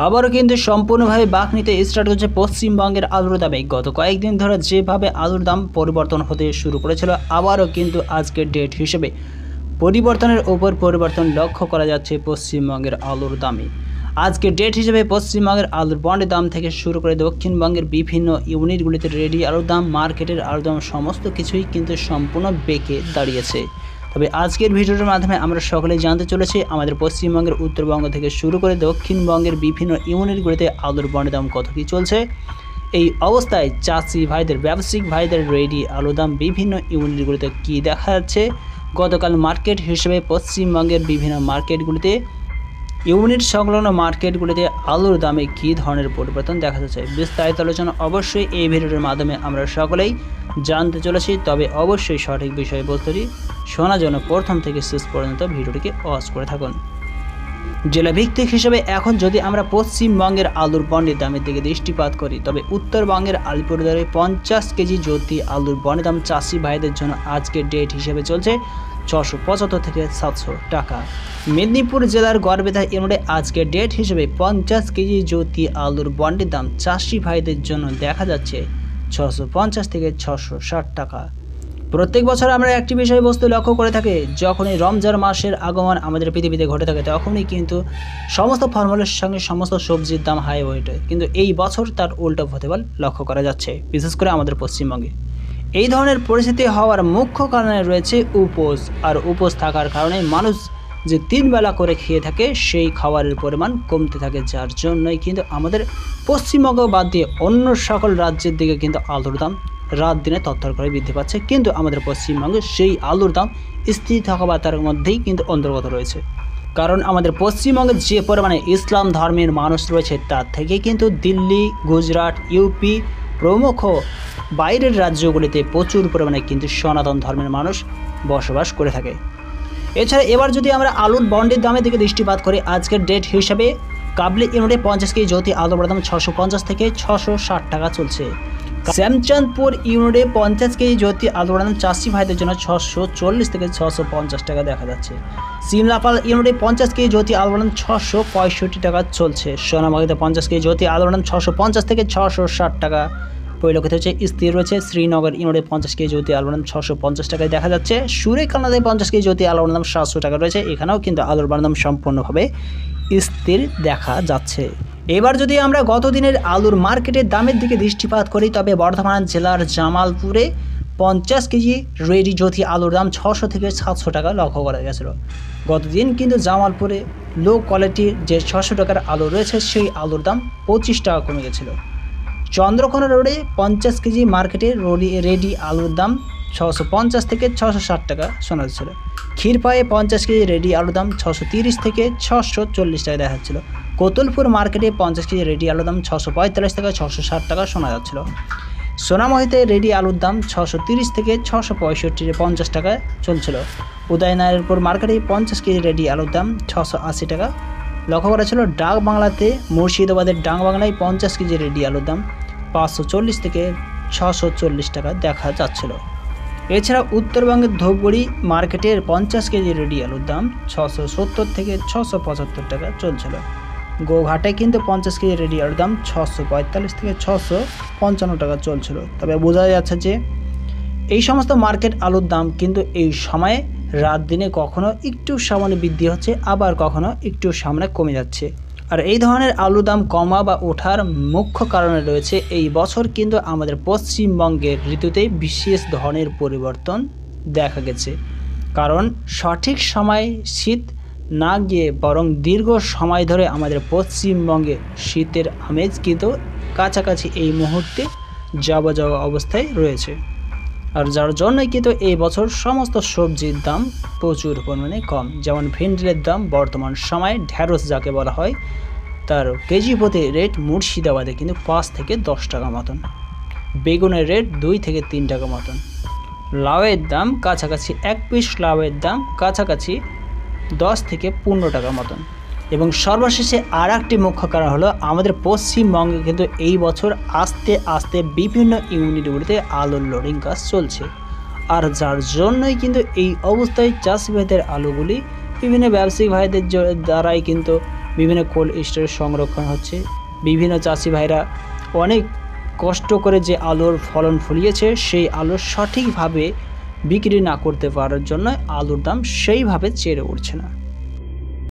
আবারও কিন্তু সম্পূর্ণভাবে বাঁক নিতে স্টার্ট হচ্ছে পশ্চিমবঙ্গের আলুর দামে। গত কয়েকদিন ধরে যেভাবে আলুর দাম পরিবর্তন হতে শুরু করেছিল, আবারও কিন্তু আজকের ডেট হিসেবে পরিবর্তনের ওপর পরিবর্তন লক্ষ্য করা যাচ্ছে পশ্চিমবঙ্গের আলুর দামে। আজকের ডেট হিসেবে পশ্চিমবঙ্গের আলুর বন্ডের দাম থেকে শুরু করে দক্ষিণবঙ্গের বিভিন্ন ইউনিটগুলিতে রেডি আলুর দাম, মার্কেটের আলুর দাম সমস্ত কিছুই কিন্তু সম্পূর্ণ বেঁকে দাঁড়িয়েছে। তবে আজকের ভিডিওর মাধ্যমে আমরা সকলেই জানতে চলেছি আমাদের পশ্চিমবঙ্গের উত্তরবঙ্গ থেকে শুরু করে দক্ষিণবঙ্গের বিভিন্ন ইউনিটগুলিতে আলুর বন্ডের দাম কত কী চলছে। এই অবস্থায় চাষি ভাইদের, ব্যবসায়িক ভাইদের রেডি আলুর দাম বিভিন্ন ইউনিটগুলিতে কী দেখা যাচ্ছে। গতকাল মার্কেট হিসেবে পশ্চিমবঙ্গের বিভিন্ন মার্কেটগুলিতে, ইউনিট সংলগ্ন মার্কেটগুলিতে আলুর দামে কী ধরনের পরিবর্তন দেখা যাচ্ছে, বিস্তারিত আলোচনা অবশ্যই এই ভিডিওর মাধ্যমে আমরা সকলেই জানতে চলেছি। তবে অবশ্যই সঠিক বিষয়বস্তুটি শোনার জন্য প্রথম থেকে শেষ পর্যন্ত ভিডিওটিকে ওয়াচ করে থাকুন। জেলাভিত্তিক হিসেবে এখন যদি আমরা পশ্চিমবঙ্গের আলুর বন্ডের দামের দিকে দৃষ্টিপাত করি, তবে উত্তরবঙ্গের আলিপুরদুয়ারে 50 কেজি জ্যোতি আলুর বন্ডের দাম চাষি ভাইদের জন্য আজকের ডেট হিসেবে চলছে 675 থেকে 700 টাকা। মেদিনীপুর জেলার গড়বেতা ইউনিটে আজকের ডেট হিসেবে 50 কেজি জ্যোতি আলুর বন্ডের দাম চাষি ভাইদের জন্য দেখা যাচ্ছে 650 থেকে 660 টাকা। প্রত্যেক বছর আমরা একটি বিষয়বস্তু লক্ষ্য করে থাকি, যখনই রমজান মাসের আগমন আমাদের পৃথিবীতে ঘটে থাকে তখনই কিন্তু সমস্ত ফলমূলের সঙ্গে সমস্ত সবজির দাম হাই ওঠে, কিন্তু এই বছর তার উল্টো প্রতিফল লক্ষ্য করা যাচ্ছে, বিশেষ করে আমাদের পশ্চিমবঙ্গে। এই ধরনের পরিস্থিতি হওয়ার মুখ্য কারণে রয়েছে উপোস, আর উপোস থাকার কারণে মানুষ যে 3 বেলা করে খেয়ে থাকে সেই খাবারের পরিমাণ কমতে থাকে, যার জন্যই কিন্তু আমাদের পশ্চিমবঙ্গ বাদ দিয়ে অন্য সকল রাজ্যের দিকে কিন্তু আলুর দাম রাত দিনে তরতর করে বৃদ্ধি পাচ্ছে, কিন্তু আমাদের পশ্চিমবঙ্গে সেই আলুর দাম স্থির থাকা বা তার মধ্যেই কিন্তু অন্তর্গত রয়েছে। কারণ আমাদের পশ্চিমবঙ্গে যে পরিমাণে ইসলাম ধর্মের মানুষ রয়েছে তার থেকে কিন্তু দিল্লি, গুজরাট, ইউপি প্রমুখ বাইরের রাজ্যগুলিতে প্রচুর পরিমাণে কিন্তু সনাতন ধর্মের মানুষ বসবাস করে থাকে। এছাড়া এবার যদি আমরা আলুর বন্ডের দামের দিকে দৃষ্টিপাত করি, আজকের ডেট হিসাবে কাবলি ইউনিটে 50 কেজি জ্যোতি আলুর দাম 650 থেকে 660 টাকা চলছে। শ্যামচাঁদপুর ইউনিটে 50 কেজি জ্যোতি আলুর দাম চাষি ভাইদের জন্য 640 থেকে 650 টাকা দেখা যাচ্ছে। সিমলাপাল ইউনিটে 50 কেজি জ্যোতি আলুর দাম 665 টাকা চলছে। সোনামুখীতে 50 কেজি জ্যোতি আলুর দাম 650 থেকে 660 টাকা পরিলক্ষিত হচ্ছে, স্থির রয়েছে। শ্রীনগর ইউনিটে 50 কেজি জ্যোতি আলুর দাম 650 টাকায় দেখা যাচ্ছে। সুরেখানাতে 50 কেজি জ্যোতি আলুর দাম 700 টাকা রয়েছে। এখানেও কিন্তু আলুর দাম সম্পূর্ণভাবে স্থির দেখা যাচ্ছে। এবার যদি আমরা গত দিনের আলুর মার্কেটের দামের দিকে দৃষ্টিপাত করি, তবে বর্ধমান জেলার জামালপুরে 50 কেজি রেডি জ্যোতি আলুর দাম 600 থেকে 700 টাকা লক্ষ্য করা গেছিল। গতদিন কিন্তু জামালপুরে লো কোয়ালিটির যে 600 টাকার আলু রয়েছে সেই আলুর দাম 25 টাকা কমে গেছিলো। চন্দ্রকোনা রোডে 50 কেজি মার্কেটে রেডি আলুর দাম 650 থেকে 660 টাকা শোনা যাচ্ছিল। ক্ষীরপায়ে 50 কেজি রেডি আলুর দাম 630 থেকে 640 টাকা দেখা যাচ্ছিল। কোতুলপুর মার্কেটে 50 কেজি রেডি আলুর দাম 645 থেকে 660 টাকা শোনা যাচ্ছিল। সোনামুখীতে রেডি আলুর দাম 630 থেকে 665 টাকা চলছিল। উদয়নারায়ণপুর মার্কেটে 50 কেজি রেডি আলুর দাম 680 টাকা লক্ষ্য করা ছিল। ডাক বাংলাতে মুর্শিদাবাদের ডাক বাংলায় 50 কেজি রেডি আলুর দাম 540 থেকে 640 টাকা দেখা যাচ্ছিল। এছাড়া উত্তরবঙ্গের ধূপগুড়ি মার্কেটের 50 কেজি রেডি আলুর দাম 670 থেকে 675 টাকা চলছিল। গোঘাটে কিন্তু 50 কেজি রেডি আলুর দাম 645 থেকে 655 টাকা চলছিল। তবে বোঝা যাচ্ছে যে এই সমস্ত মার্কেট আলুর দাম কিন্তু এই সময়ে রাত দিনে কখনো একটু সামান্য বৃদ্ধি হচ্ছে, আবার কখনো একটু সামনে কমে যাচ্ছে। আর এই ধরনের আলুর দাম কমা বা ওঠার মুখ্য কারণে রয়েছে এই বছর কিন্তু আমাদের পশ্চিমবঙ্গের ঋতুতে বিশেষ ধরনের পরিবর্তন দেখা গেছে। কারণ সঠিক সময় শীত না গিয়ে বরং দীর্ঘ সময় ধরে আমাদের পশ্চিমবঙ্গে শীতের আমেজ কিন্তু কাছাকাছি এই মুহূর্তে যাওয়া অবস্থায় রয়েছে। আর যার জন্যই কিন্তু এই বছর সমস্ত সবজির দাম প্রচুর পরিমাণে কম। যেমন ভেন্ডির দাম বর্তমান সময়ে ঢ্যাঁড়স যাকে বলা হয় তার কেজি প্রতি রেট মুর্শিদাবাদে কিন্তু 5 থেকে 10 টাকা মতন, বেগুনের রেট 2 থেকে 3 টাকা মতন, লাউয়ের দাম কাছাকাছি 1 পিস লাউয়ের দাম কাছাকাছি 10 থেকে 15 টাকা মতন। এবং সর্বশেষে আর একটি মুখ্য কারণ হলো আমাদের পশ্চিমবঙ্গে কিন্তু এই বছর আস্তে আস্তে বিভিন্ন ইউনিটগুলিতে আলুর লোডিং কাজ চলছে, আর যার জন্যই কিন্তু এই অবস্থায় চাষি ভাইদের আলুগুলি বিভিন্ন ব্যবসায়িক ভাইদের দ্বারাই কিন্তু বিভিন্ন কোল্ড স্টোরে সংরক্ষণ হচ্ছে। বিভিন্ন চাষি ভাইরা অনেক কষ্ট করে যে আলুর ফলন ফলিয়েছে সেই আলু সঠিকভাবে বিক্রি না করতে পারার জন্য আলুর দাম সেইভাবে চেয়ে উঠছে না।